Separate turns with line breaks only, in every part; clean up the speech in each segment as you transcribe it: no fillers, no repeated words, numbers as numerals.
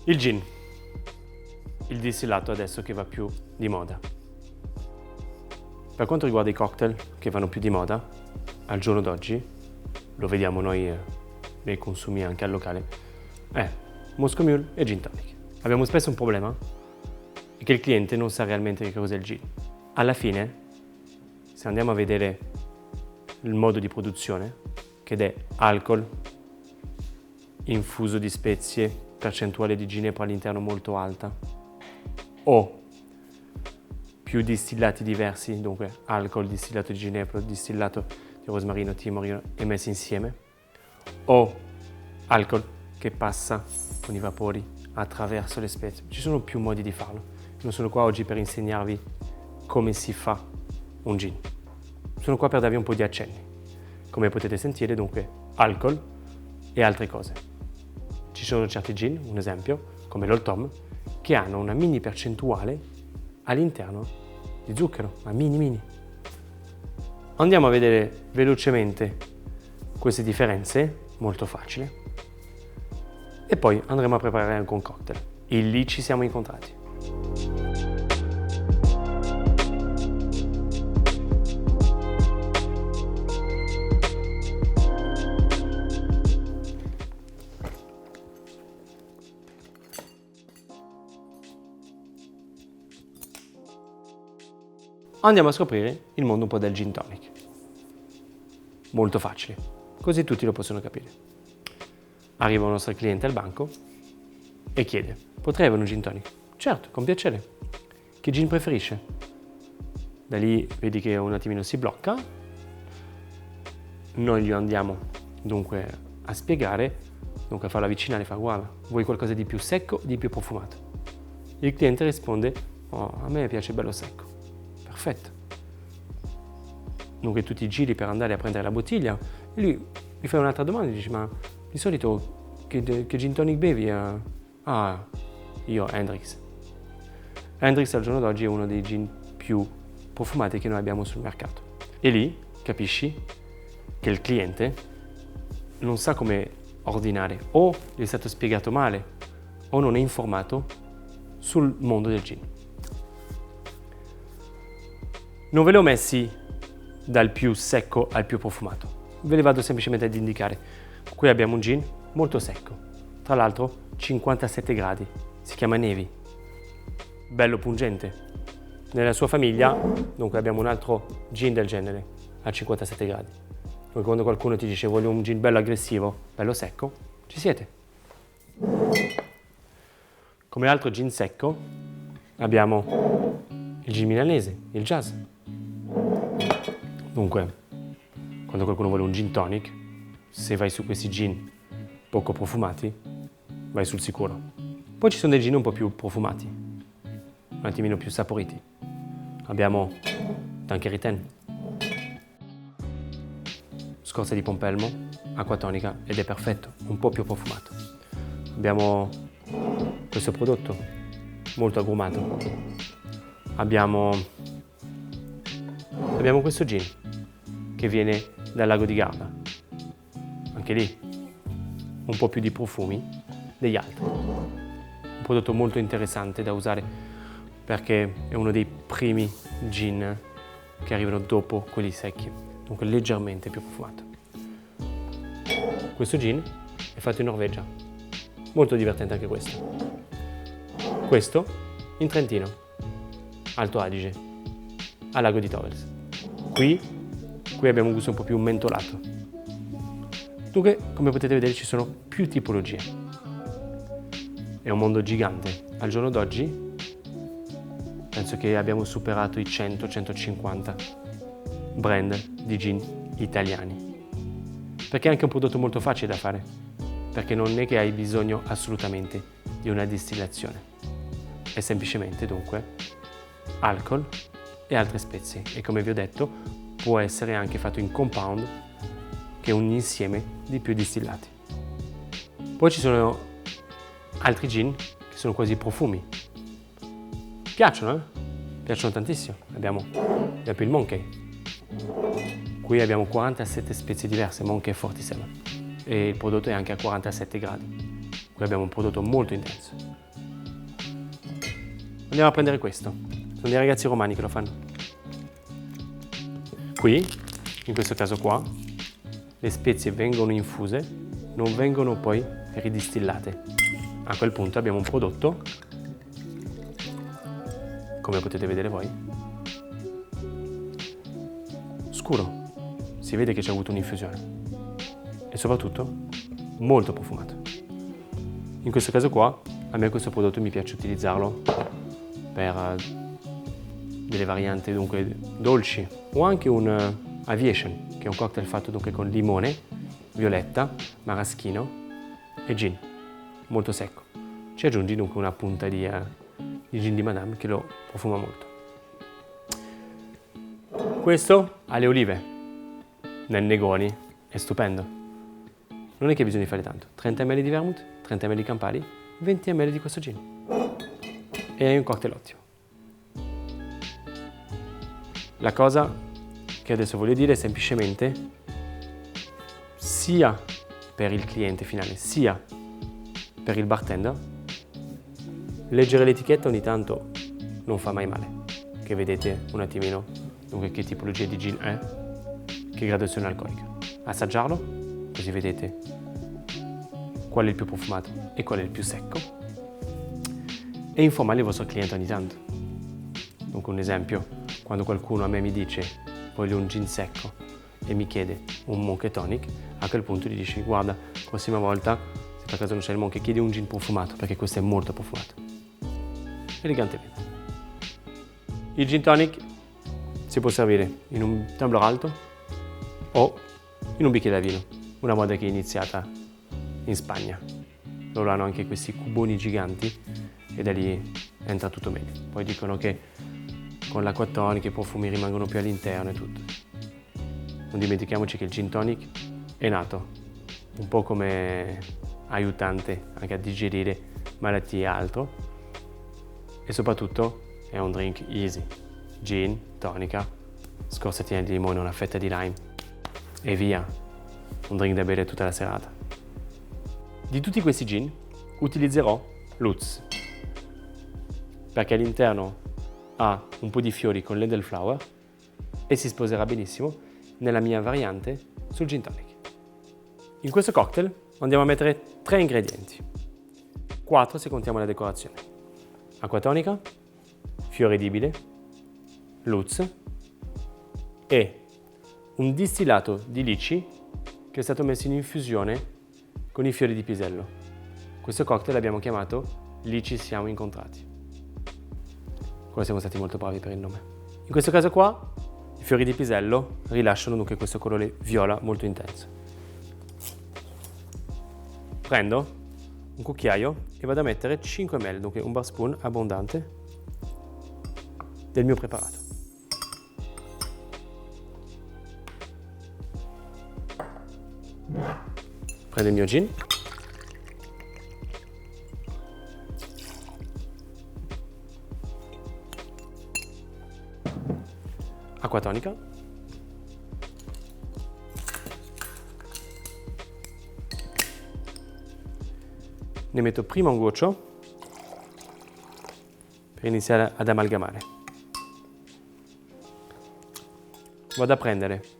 Il gin, il distillato adesso che va più di moda. Per quanto riguarda i cocktail che vanno più di moda, al giorno d'oggi, lo vediamo noi nei consumi anche al locale, è Moscow Mule e Gin Tonic. Abbiamo spesso un problema, è che il cliente non sa realmente che cos'è il gin. Alla fine, se andiamo a vedere il modo di produzione, che è alcol, infuso di spezie, percentuale di ginepro all'interno molto alta, o più distillati diversi, dunque alcol, distillato di ginepro, distillato di rosmarino, timorino e messi insieme, o alcol che passa con i vapori attraverso le spezie. Ci sono più modi di farlo. Non sono qua oggi per insegnarvi come si fa un gin. Sono qua per darvi un po' di accenni. Come potete sentire, dunque, alcol e altre cose. Ci sono certi gin, un esempio, come l'Old Tom, che hanno una mini percentuale all'interno di zucchero, ma mini. Andiamo a vedere velocemente queste differenze, molto facile, e poi andremo a preparare anche un cocktail. E lì ci siamo incontrati. Andiamo a scoprire il mondo un po' del gin tonic. Molto facile, così tutti lo possono capire. Arriva un nostro cliente al banco e chiede: potrei avere un gin tonic? Certo, con piacere. Che gin preferisce? Da lì vedi che un attimino si blocca. Noi gli andiamo dunque a spiegare, dunque a farlo avvicinare e fa: guarda, vuoi qualcosa di più secco o di più profumato? Il cliente risponde: oh, a me piace bello secco. Perfetto. Dunque tu ti giri per andare a prendere la bottiglia e lui mi fa un'altra domanda e dice: ma di solito che gin tonic bevi? Ah, io Hendrix. Hendrix al giorno d'oggi è uno dei gin più profumati che noi abbiamo sul mercato. E lì capisci che il cliente non sa come ordinare, o gli è stato spiegato male o non è informato sul mondo del gin. Non ve li ho messi dal più secco al più profumato, ve li vado semplicemente ad indicare. Qui abbiamo un gin molto secco, tra l'altro 57 gradi, si chiama Navy, bello pungente. Nella sua famiglia, dunque, abbiamo un altro gin del genere a 57 gradi. Quindi quando qualcuno ti dice voglio un gin bello aggressivo, bello secco, ci siete. Come altro gin secco abbiamo il gin milanese, il jazz. Dunque, quando qualcuno vuole un gin tonic, se vai su questi gin poco profumati, vai sul sicuro. Poi ci sono dei gin un po' più profumati, un attimino più saporiti. Abbiamo Tanqueray 10, scorza di pompelmo, acqua tonica ed è perfetto, un po' più profumato. Abbiamo questo prodotto molto agrumato. Abbiamo questo gin che viene dal lago di Garda, anche lì un po' più di profumi degli altri. Un prodotto molto interessante da usare perché è uno dei primi gin che arrivano dopo quelli secchi, dunque leggermente più profumato. Questo gin è fatto in Norvegia, molto divertente anche questo. Questo in Trentino, Alto Adige, al lago di Tovels. Qui abbiamo un gusto un po' più mentolato. Dunque, come potete vedere, ci sono più tipologie. È un mondo gigante. Al giorno d'oggi penso che abbiamo superato i 100-150 brand di gin italiani. Perché è anche un prodotto molto facile da fare, perché non è che hai bisogno assolutamente di una distillazione. È semplicemente, dunque, alcol e altre spezie, e come vi ho detto può essere anche fatto in compound, che è un insieme di più distillati. Poi ci sono altri gin che sono quasi profumi. Piacciono, Piacciono tantissimo. Abbiamo il Monkey. Qui abbiamo 47 spezie diverse, Monkey 47, e il prodotto è anche a 47 gradi. Qui abbiamo un prodotto molto intenso. Andiamo a prendere questo. Sono dei ragazzi romani che lo fanno. Qui, in questo caso qua, le spezie vengono infuse, non vengono poi ridistillate. A quel punto abbiamo un prodotto, come potete vedere voi, scuro. Si vede che c'è avuto un'infusione e soprattutto molto profumato. In questo caso qua, a me questo prodotto mi piace utilizzarlo per delle varianti dunque dolci o anche un Aviation, che è un cocktail fatto dunque con limone, violetta, maraschino e gin, molto secco. Ci aggiungi dunque una punta di gin di Madame che lo profuma molto. Questo alle olive nel Negroni è stupendo. Non è che bisogna fare tanto. 30 ml di vermouth, 30 ml di Campari, 20 ml di questo gin. E hai un cocktail ottimo. La cosa che adesso voglio dire è semplicemente, sia per il cliente finale, sia per il bartender, leggere l'etichetta ogni tanto non fa mai male. Che vedete un attimino dunque che tipologia di gin è, che gradazione alcolica. Assaggiarlo, così vedete qual è il più profumato e qual è il più secco, e informare il vostro cliente ogni tanto. Dunque un esempio, quando qualcuno a me mi dice voglio un gin secco e mi chiede un Monkey Tonic, a quel punto gli dici guarda, prossima volta se per caso non c'è il Monkey chiedi un gin profumato, perché questo è molto profumato. Elegantemente. Il gin tonic si può servire in un tumbler alto o in un bicchiere da vino, una moda che è iniziata in Spagna. Loro hanno anche questi cuboni giganti e da lì entra tutto meglio. Poi dicono che con l'acqua tonica i profumi rimangono più all'interno e tutto. Non dimentichiamoci che il gin tonic è nato un po' come aiutante anche a digerire malattie e altro, e soprattutto è un drink easy. Gin, tonica, scorzatina di limone, una fetta di lime e via, un drink da bere tutta la serata. Di tutti questi gin utilizzerò Lutz, perché all'interno ha un po' di fiori con l'Elderflower e si sposerà benissimo nella mia variante sul gin tonic. In questo cocktail andiamo a mettere 3 ingredienti, 4 se contiamo la decorazione: acqua tonica, fiore edibile, Lutz e un distillato di lici che è stato messo in infusione con i fiori di pisello. Questo cocktail l'abbiamo chiamato Lici siamo incontrati. Qua siamo stati molto bravi per il nome. In questo caso qua i fiori di pisello rilasciano dunque questo colore viola molto intenso. Prendo un cucchiaio e vado a mettere 5 ml, dunque un bar spoon abbondante del mio preparato. Prendo il mio gin, acqua tonica, ne metto prima un goccio per iniziare ad amalgamare. Vado a prendere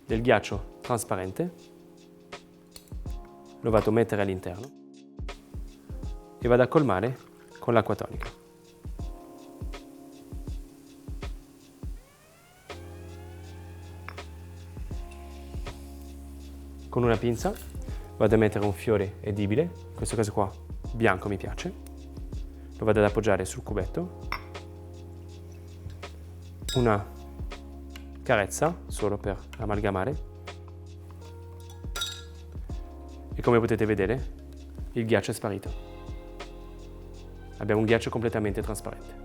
del ghiaccio trasparente, lo vado a mettere all'interno e vado a colmare con l'acqua tonica. Con una pinza vado a mettere un fiore edibile, in questo caso qua bianco mi piace, lo vado ad appoggiare sul cubetto, una carezza solo per amalgamare, e come potete vedere il ghiaccio è sparito. Abbiamo un ghiaccio completamente trasparente.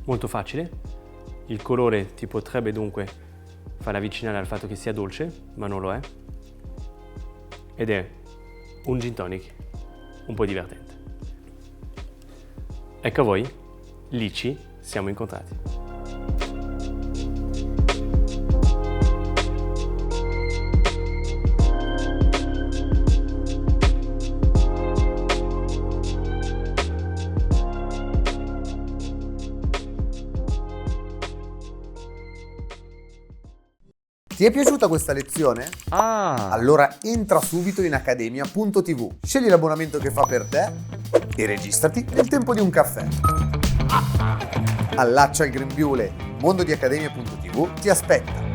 Molto facile, il colore ti potrebbe dunque far avvicinare al fatto che sia dolce, ma non lo è, ed è un gin tonic un po' divertente. Ecco a voi, lì ci siamo incontrati.
Ti è piaciuta questa lezione?
Ah!
Allora entra subito in accademia.tv, scegli l'abbonamento che fa per te e registrati nel tempo di un caffè. Allaccia il grembiule, mondo di accademia.tv ti aspetta.